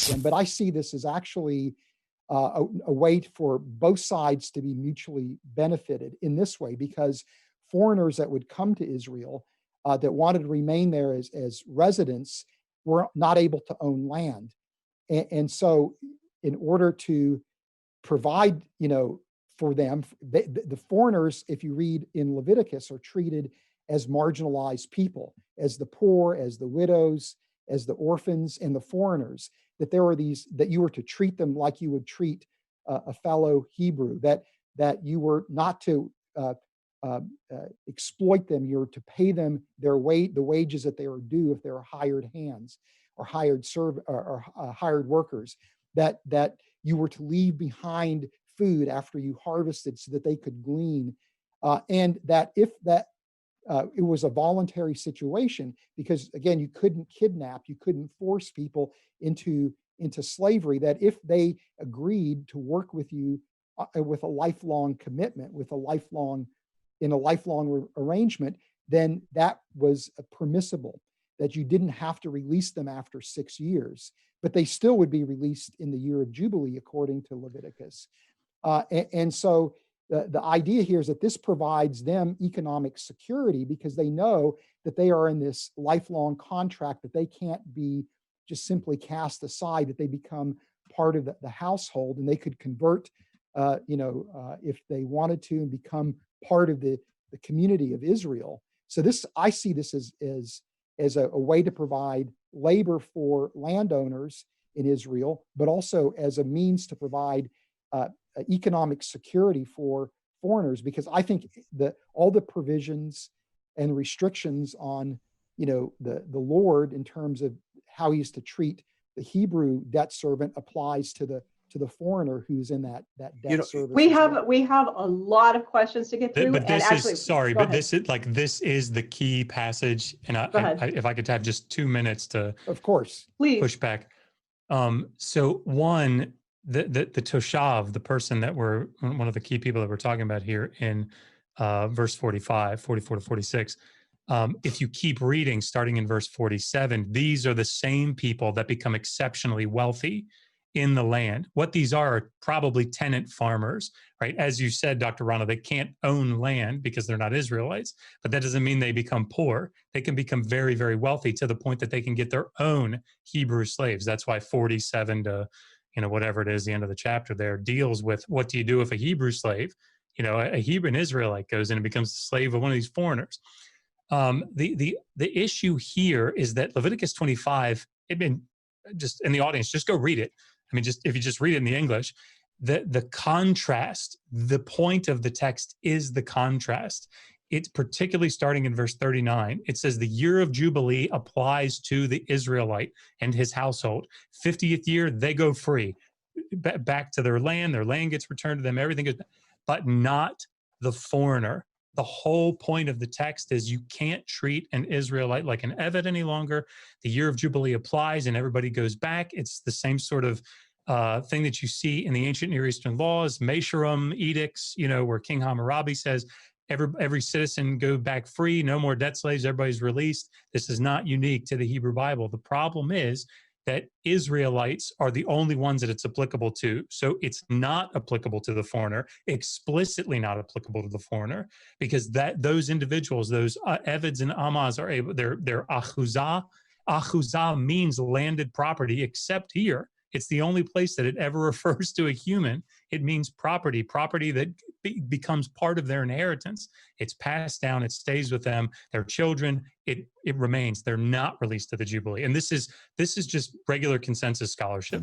them. But I see this as actually a way for both sides to be mutually benefited in this way, because foreigners that would come to Israel that wanted to remain there as residents were not able to own land. And so in order to provide, for them, the foreigners, if you read in Leviticus, are treated as marginalized people, as the poor, as the widows, as the orphans and the foreigners, that there are these, that you were to treat them like you would treat a fellow Hebrew, that you were not to exploit them, you're to pay them the wages that they are due if they're hired hands or hired hired workers, that you were to leave behind food after you harvested so that they could glean, and that if that it was a voluntary situation, because again, you couldn't kidnap, you couldn't force people into slavery, that if they agreed to work with you with a lifelong commitment, in a lifelong arrangement, then that was permissible, that you didn't have to release them after 6 years, but they still would be released in the year of Jubilee, according to Leviticus. And so the idea here is that this provides them economic security, because they know that they are in this lifelong contract, that they can't be just simply cast aside, that they become part of the household, and they could convert, if they wanted to, and become part of the community of Israel. So I see this as a way to provide labor for landowners in Israel, but also as a means to provide economic security for foreigners, because I think that all the provisions and restrictions on, the Lord in terms of how he's to treat the Hebrew debt servant applies to the foreigner who's in that debt service. We have a lot of questions to get through. But this and actually, is sorry, but this is the key passage, and if I could have just 2 minutes to, of course, please push back. So one, the Toshav, the person that one of the key people that we're talking about here in verse 44 to 46. If you keep reading, starting in verse 47, these are the same people that become exceptionally wealthy in the land. What these are probably tenant farmers, right? As you said, Dr. Rana, they can't own land because they're not Israelites, but that doesn't mean they become poor. They can become very, very wealthy to the point that they can get their own Hebrew slaves. That's why 47 to, whatever it is, the end of the chapter there deals with what do you do if a Hebrew slave, a Hebrew Israelite goes in and becomes the slave of one of these foreigners. The issue here is that Leviticus 25, just in the audience, just go read it. I mean, if you just read it in the English, the contrast, the point of the text is the contrast. It's particularly starting in verse 39. It says the year of Jubilee applies to the Israelite and his household. 50th year, they go free back to their land gets returned to them, everything is, but not the foreigner. The whole point of the text is you can't treat an Israelite like an Eved any longer. The year of Jubilee applies and everybody goes back. It's the same sort of thing that you see in the ancient Near Eastern laws, Meshuram edicts, where King Hammurabi says, every citizen go back free, no more debt slaves, everybody's released. This is not unique to the Hebrew Bible. The problem is that Israelites are the only ones that it's applicable to. So it's not applicable to the foreigner, explicitly not applicable to the foreigner, because those individuals, those Eveds and Amaz are able, they're achuzah. Achuzah means landed property, except here. It's the only place that it ever refers to a human. It means property that becomes part of their inheritance. It's passed down, it stays with them, their children, it remains. They're not released to the Jubilee. And this is just regular consensus scholarship.